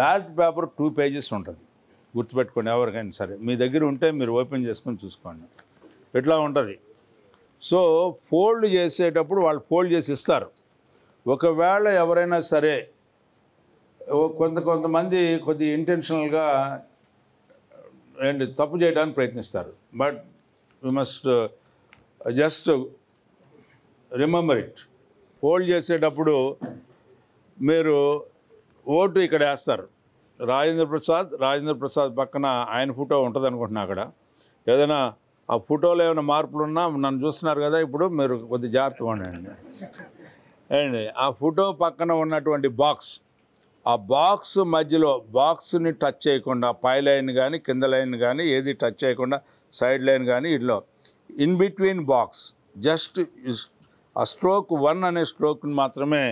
Ballot paper 2 pages ఉంటుంది, గుర్తుపెట్టుకోండి. ఎవరికైనా సరే మీ దగ్గర ఉంటే మీరు ఓపెన్ చేసుకొని చూసుకోండి. ఇట్లా ఉంటుంది. సో ఫోల్డ్ చేసేటప్పుడు వాళ్ళు ఫోల్డ్ చేసి ఇస్తారు. ఒకవేళ ఎవరైనా సరే కొంతమంది కొద్ది ఇంటెన్షనల్గా తప్పు చేయడానికి ప్రయత్నిస్తారు. But we must just remember it. Fold చేసేటప్పుడు మీరు ఓటు ఇక్కడ వేస్తారు. రాజేంద్ర ప్రసాద్ పక్కన ఆయన ఫోటో ఉంటుంది అనుకుంటున్నా. అక్కడ ఏదైనా ఆ ఫోటోలో ఏమైనా మార్పులు ఉన్నా నన్ను చూస్తున్నారు కదా, ఇప్పుడు మీరు కొద్ది జాగ్రత్తగా ఉండండి. అండ్ ఆ ఫోటో పక్కన ఉన్నటువంటి బాక్స్, ఆ బాక్స్ మధ్యలో బాక్స్ని టచ్ చేయకుండా, పై లైన్ కానీ కింద లైన్ కానీ ఏది టచ్ చేయకుండా, సైడ్ లైన్ కానీ ఇట్లా ఇన్ బిట్వీన్ బాక్స్ జస్ట్ ఆ స్ట్రోక్ 1 అనే స్ట్రోక్ని మాత్రమే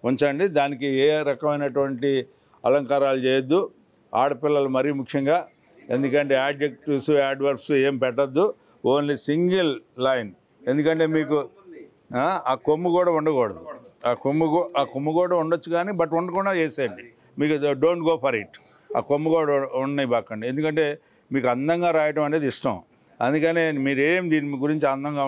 ఉంచండి. దానికి ఏ రకమైనటువంటి అలంకారాలు చేయొద్దు. ఆడపిల్లలు మరీ ముఖ్యంగా, ఎందుకంటే యాడ్జెక్టివ్స్ యాడ్వర్బ్స్ ఏం పెట్టద్దు. Only single line. ఎందుకంటే మీకు ఆ కొమ్ము కూడా ఉండకూడదు. ఆ కొమ్ము కూడా ఉండొచ్చు కానీ బట్ ఉండకుండా చేసేయండి. మీకు డోంట్ గో ఫర్ ఇట్. ఆ కొమ్ము కూడా ఉండనివ్వకండి. ఎందుకంటే మీకు అందంగా రాయడం అనేది ఇష్టం. అందుకనే మీరేం దీని గురించి అందంగా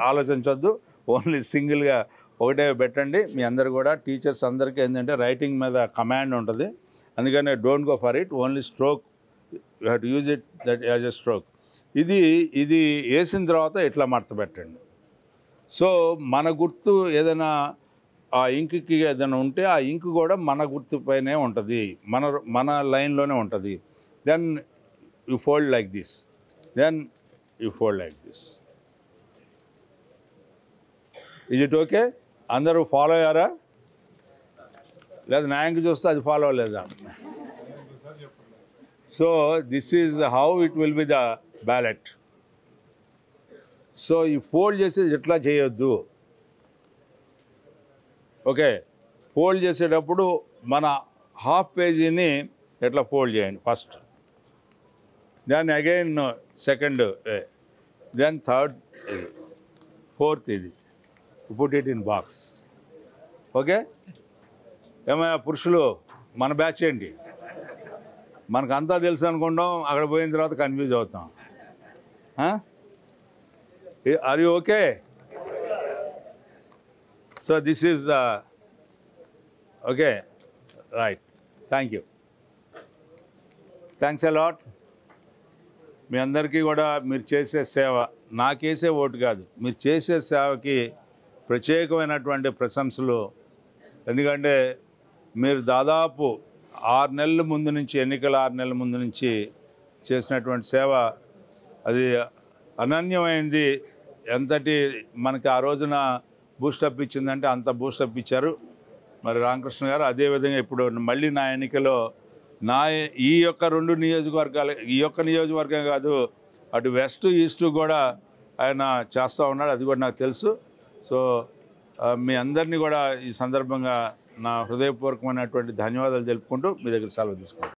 ఆలోచించవద్దు. ఓన్లీ సింగిల్గా ఒకటే పెట్టండి. మీ అందరు కూడా టీచర్స్ అందరికీ ఏంటంటే రైటింగ్ మీద కమాండ్ ఉంటుంది. అందుకనే don't go for it, only stroke you have to use it that as a stroke. ఇది వేసిన తర్వాత ఇట్లా మడత పెట్టండి. సో మన గుర్తు ఏదైనా ఆ ఇంక్కి ఏదైనా ఉంటే ఆ ఇంక్ కూడా మన గుర్తుపైనే ఉంటుంది, మన లైన్లోనే ఉంటుంది. Then you fold like this. Is it okay? అందరూ ఫాలో అయ్యారా? లేదా నా ఇంక చూస్తే అది ఫాలో అవ్వలేదా? So this is how it will be the ballot. So ఈ ఫోల్డ్ చేసేది ఎట్లా చేయొద్దు. ఓకే, ఫోల్డ్ చేసేటప్పుడు మన హాఫ్ పేజీని ఎట్లా ఫోల్డ్ చేయండి first, then again second, then third, fourth. ఇది put it in box. Okay, ఏమయ్యా పురుషులు, మన బ్యాచ్ ఏంటి? మనకు అంతా తెలుసు అనుకుంటాం, అక్కడ పోయిన తర్వాత కన్ఫ్యూజ్ అవుతాం. Are you okay? So this is the okay, right. Thank you, thanks a lot. మీ అందరికీ కూడా మీరు చేసే సేవ, నాకేసే ఓటు కాదు, మీరు చేసే సేవకి ప్రత్యేకమైనటువంటి ప్రశంసలు. ఎందుకంటే మీరు దాదాపు 6 నెలల ముందు నుంచి, ఎన్నికల 6 నెలల ముందు నుంచి చేసినటువంటి సేవ అది అనన్యమైంది. ఎంతటి మనకి ఆ రోజున బూస్టప్ ఇచ్చిందంటే అంత బూస్టప్ ఇచ్చారు మరి రామకృష్ణ గారు. అదేవిధంగా ఇప్పుడు మళ్ళీ నా ఎన్నికలో ఈ యొక్క 2 నియోజకవర్గాలు, ఈ యొక్క నియోజకవర్గం కాదు, అటు వెస్ట్ ఈస్ట్ కూడా ఆయన చేస్తూ ఉన్నాడు. అది కూడా నాకు తెలుసు. సో మీ అందరినీ కూడా ఈ సందర్భంగా నా హృదయపూర్వకమైనటువంటి ధన్యవాదాలు తెలుపుకుంటూ మీ దగ్గర సెలవు తీసుకుంటాను.